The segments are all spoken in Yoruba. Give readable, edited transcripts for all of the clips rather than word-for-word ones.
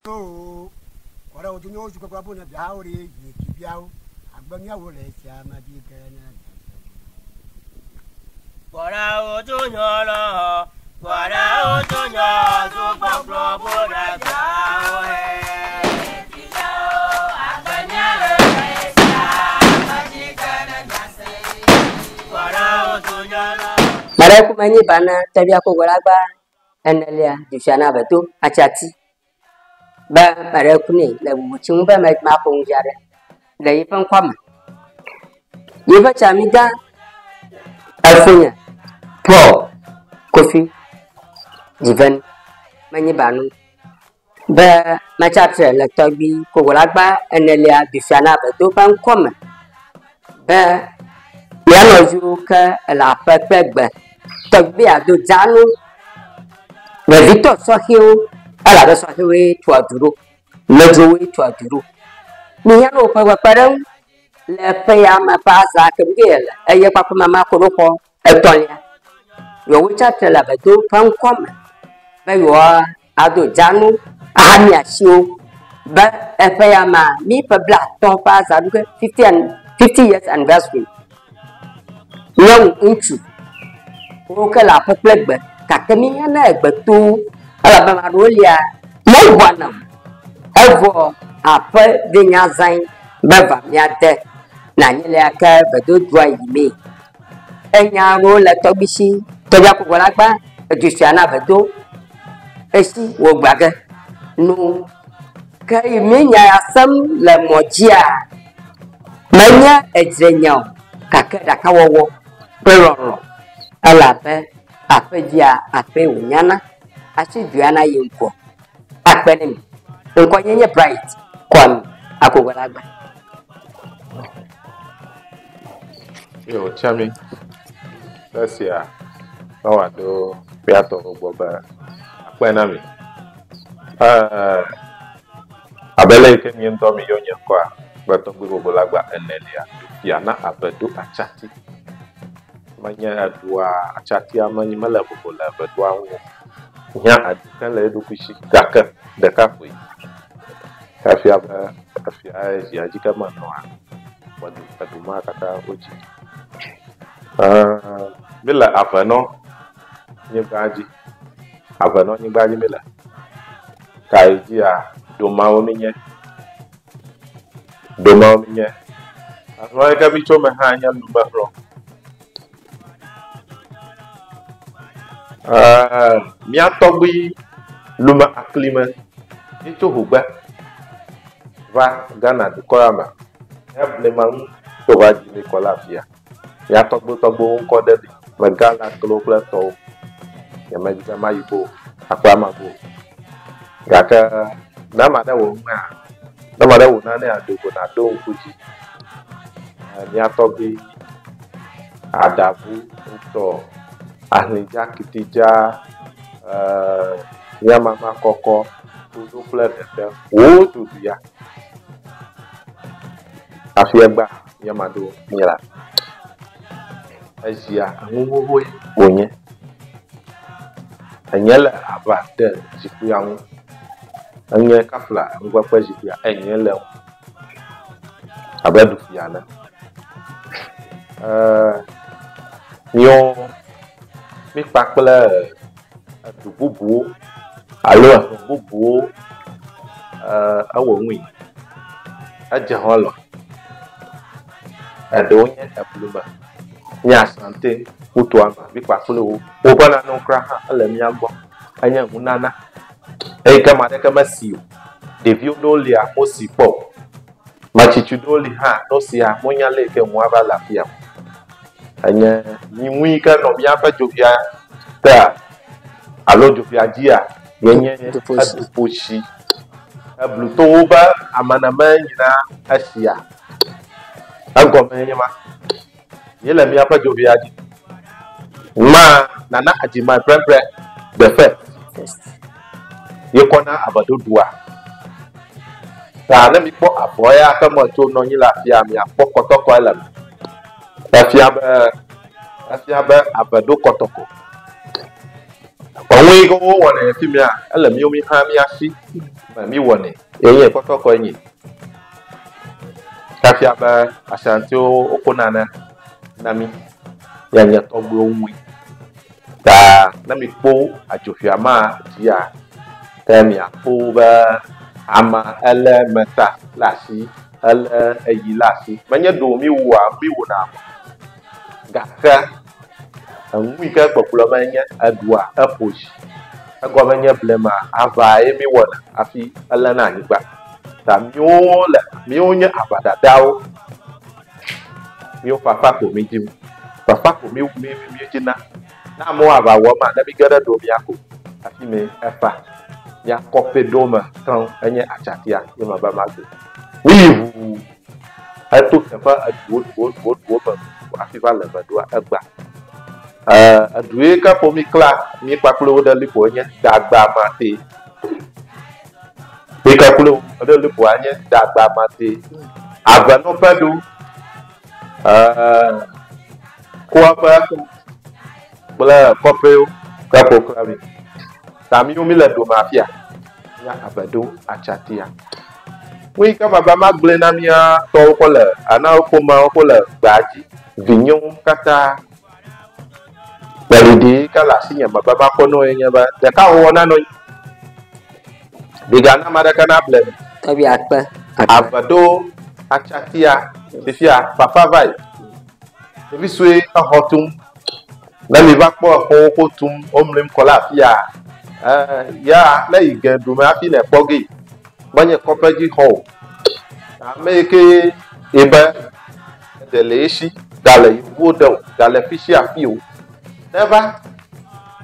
Oh, what I would know to go up on a dowry, you keep out. I'm going to let you What I would do, no, what I would do, no, to Maraku mani bana tabia ko golagba enelia dishana betu achati ba maraku ni la buchin ba ma ko njare la yifan kwama yifa chamida alfunya po kofi jivan mani banu ba ma chapter la tabi ko golagba enelia dishana betu ban kwama ba yano juka la pepegbe tọgbẹ àdó jánu rẹ̀vítọ̀ sọ́híó alàbẹ̀ sọ́híó ètò àdúró lọ́jọ́ ètò àdúró nìyẹn ló pẹ̀pẹ̀pẹ̀rẹ̀ ń lẹ́pẹ̀ ya máa bá a zà kẹ́míkẹ́ ẹ̀yẹ pápá máa kó ló kọ́ ẹ̀tọ́ ni yọ̀wé chàtẹ̀ làbẹ̀ tó pàǹkọ́mẹ̀ bẹ́ẹ̀ yọ àdó jánu àhàmì àṣìó bẹ́ẹ̀ ẹ̀fẹ̀ ya máa mí pẹ̀blá tán bá a zà dúkẹ́ 50 years anniversary yẹn ń tù. Oke la peplegbe kakeminya na egbeto alabama rolia mo wana evo ape de nyazan beva miade na nyele aka bedo dua yime enya ro le tobisi tobia kokolagba edusiana bedo esi wo gbage no ka iminya asam le mojia manya ejrenya kakeda kawowo peroro alape apejia ape unyana asijuana yinko akpenim nko nyenye bright kwam akogolagba yo chami dasia awado piato gboba apena mi abele ke mi ndo mi yonye kwa bato gogolagba enelia yana abedu achati manya adua achati amanyi mala bobola badwa wo nya adukan le dukushi gaka de kafui kafia ya jika manwa wadu kaduma kata oji bila avano nyibaji mila kaiji ya domawo minye aswa ka bicho me hanya lumahro mia togbi luma aklima ito hugba va Ghana de korama ebleman to va di Nicola fia ya togbo nko de ma Ghana global to ya majika mayibo akwa mago gaka na mada wo na ne adogo na do nkuji mia togbi adabu to ahnija kitija ya mama koko to play de wo to ya afiegba ya mado nyira azia anwo onye anyela abate jikuyanwu anye kafla ngwa kwa jikuya enyele abadu fiana nyo mi pakple dububu alo bubu awonwi ajaholo adonye apluma nya sante utwa mi pakple wo obana no kra ha ala mi agbo anya hunana e kama de kama siu devio doli a mosipo machichu doli ha no sia monya leke mwaba la pia anya niwi ka no bia pa jovia ta alo jovia dia yenye aduposhi ablutoba amanama nyina asia angome nyama yela mi apa jovia di ma nana ajima prepre the first yekona abadodua ta na mi po aboya ka mo to no nyila fia mi apokotoko ala afia ba abado kotoko onwe go wona fimia ele mi omi ha mi afi ma mi woni eyin koto ko yin kafia ba ashanti okunana nami ya nya togbo onwe ta na mi po ajofia ma dia ta mi apo ba ama ele meta lasi ele eyi lasi manye do mi wa bi wona gaka anwi ka popula manye adua apoji agwa manye blema ava emi wona afi ele na anigba ta miola mionye abada dawo mio papa ko mi jim papa ko mi jina na mo aba wo ma na bi gada do mi ako afi me efa ya kope do ma kan enye achatia ye ma ba ma do wivu ato efa adwo ma afi ba le ba do agba adwe ka po mi kla mi pakulo da lipo enye dagba ma te mi kakulo da lipo enye dagba ma te ava no padu kwa ba bla kopeo kapo klavi tami umi le do mafia ya abado achatia wi kama ba magle na mia to ko le ana ko ma ko le gbaji vinyon kata balidi kala sinya ba ba ko no yen ba de ka wo na no diga na madaka na blem tabi akpa abado achatia bifia papa vai ebi swe a hotum na mi ba po ko tum omlem kola fia ya la igendu ma fi le pogi banye kopeji ho ameke eba de leshi dale wodo dale fishi afio never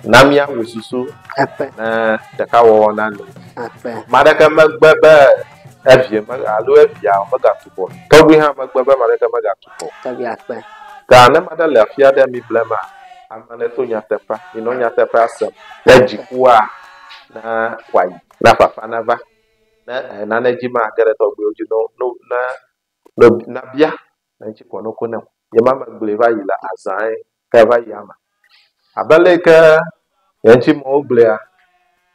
namia wosusu akpa na takawo na no akpa madaka magbebe evie alo evia maga tubo tobi ha magbebe madaka maga tubo tabi akpa ka na madala fia de mi blema amane to nyatepa ino nyatepa asem na jikua na wai na papa na va na nejima gere to gbe oju no na bia na jiko no kona ye mama gbe va yi la azan ka va yama abale ka yanchi mo gbe a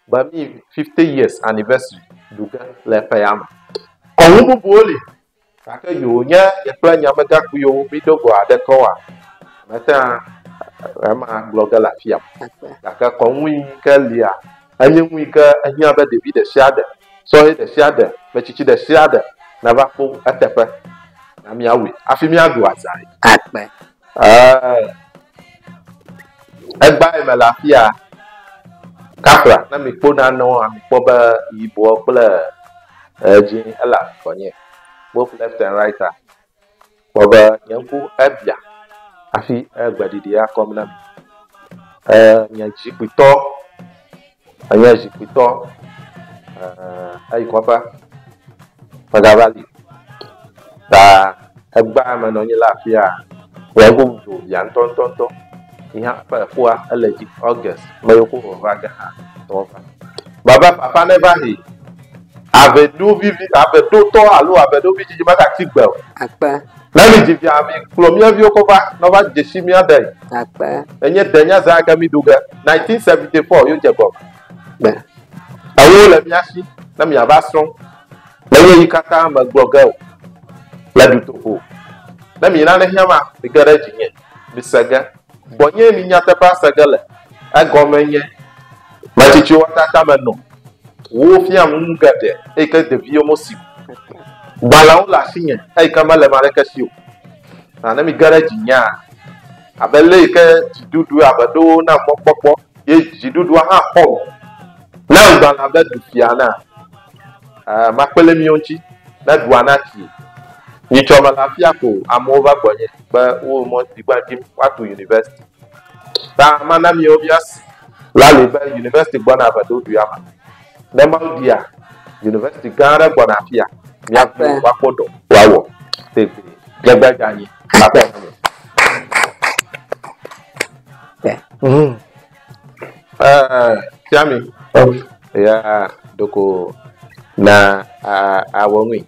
ba mi 50 years anniversary duga le pa yama ko bu boli ka ka yo nya ye plan nyama ga ku yo mi dogo ade ko wa meta ama blogger la fiam aka konwi ka lia anyenwi ka ahia ba David de siade so he de siade be chichi de siade na ba po atepe na mi awe afi mi adu azai akpa egba e la fia kapra na mi po na no ami po ba ibo pla jin ala konye both left and right boba yanku ebia afi egbadidi ya komna nyaji pito ai kwapa pagavali ta egba ma no nyi lafia yanku do ya ntontonto iha pa kwa allergic August mayoko vaga to baba papa never he ave do to alo ave do bi jiji mata ti gbe akpa na mi jivi ami klomia vi okova no va jesimia dai akpa enye denya za aka mi duga 1974 yo jebo be awo le miasi na mi abasron na ye yikata ma blogger la du to na mi na ne hiama de garage nye bisaga bonye mi nyata pa sagale agomenye ma chichi wata tamano wo fiam ngade e ka de bio mosi balaw la signe ay kamale mareka siu na mi garage nya abele ke jidudu abado na popopo ye jidudu ha ho na ngala be du fiana mapele mi onchi na duana ki ni choma la fia ko amova bonye ba wo mo digba kim watu university ta mana mi obvious la le ba university gbona abado du ama nema dia university gara gbona fia ni apo wapodo wawo tebe gbegba yin apo Tiami ya doko na awonwi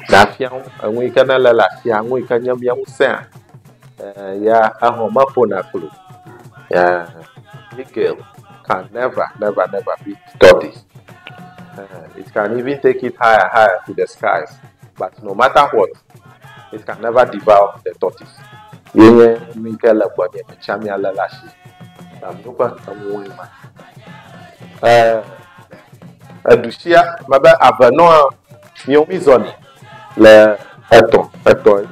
na fian anwi kana la fia anwi kanya bia musa ya ahoma pona kulu ya Miguel can never beat tortoise. It can even take it higher to the skies. But no matter what, it can never devour the tortoise. Yenye minkele kwenye michami alalashi. Namnupa kamuima. Adushia mabe avanoa miomizoni le eto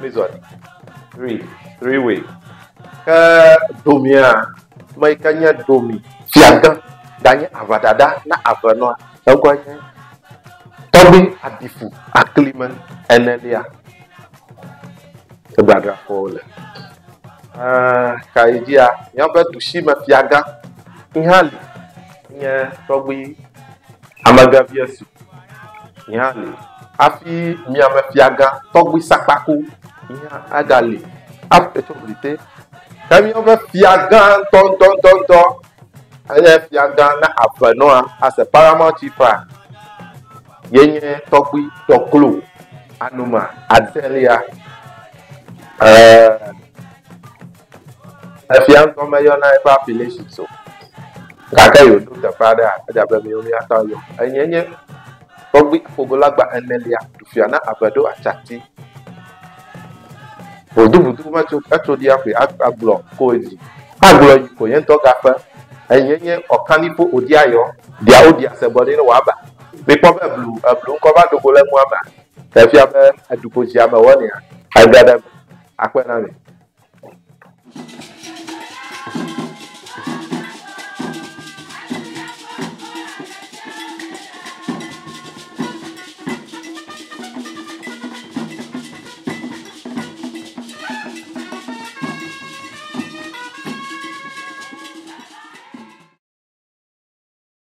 mizoni. Three way. Ka domia maikanya domi fiaga danya avadada na avanoa. Ogwanye tobi adifu akliman enelia. Kebadra fole. Kaijia nyamba dushima fiaga ihali nye tobi amagaviasu ihali afi miame fiaga tobi sakpaku iha agali apetoblite kami nyamba fiaga ton anya fiaga na avanoa as a paramount chief yenye tobi toklu anuma adelia Afian koma yo na population so. Kaka yo do the father ajabe mi omi atayo. Enyenye ogbi fogolagba enelia tufiana abado achati. Odubudu ma cho atodi afi aglo koji. Aglo yi ko yen to gafa. Enyenye okanipo odiayo dia odia sebode no waba. Me pobe blue ko ba do ko le mu aba. Tafia be aduko ji ama woni a. Agada akwena mi.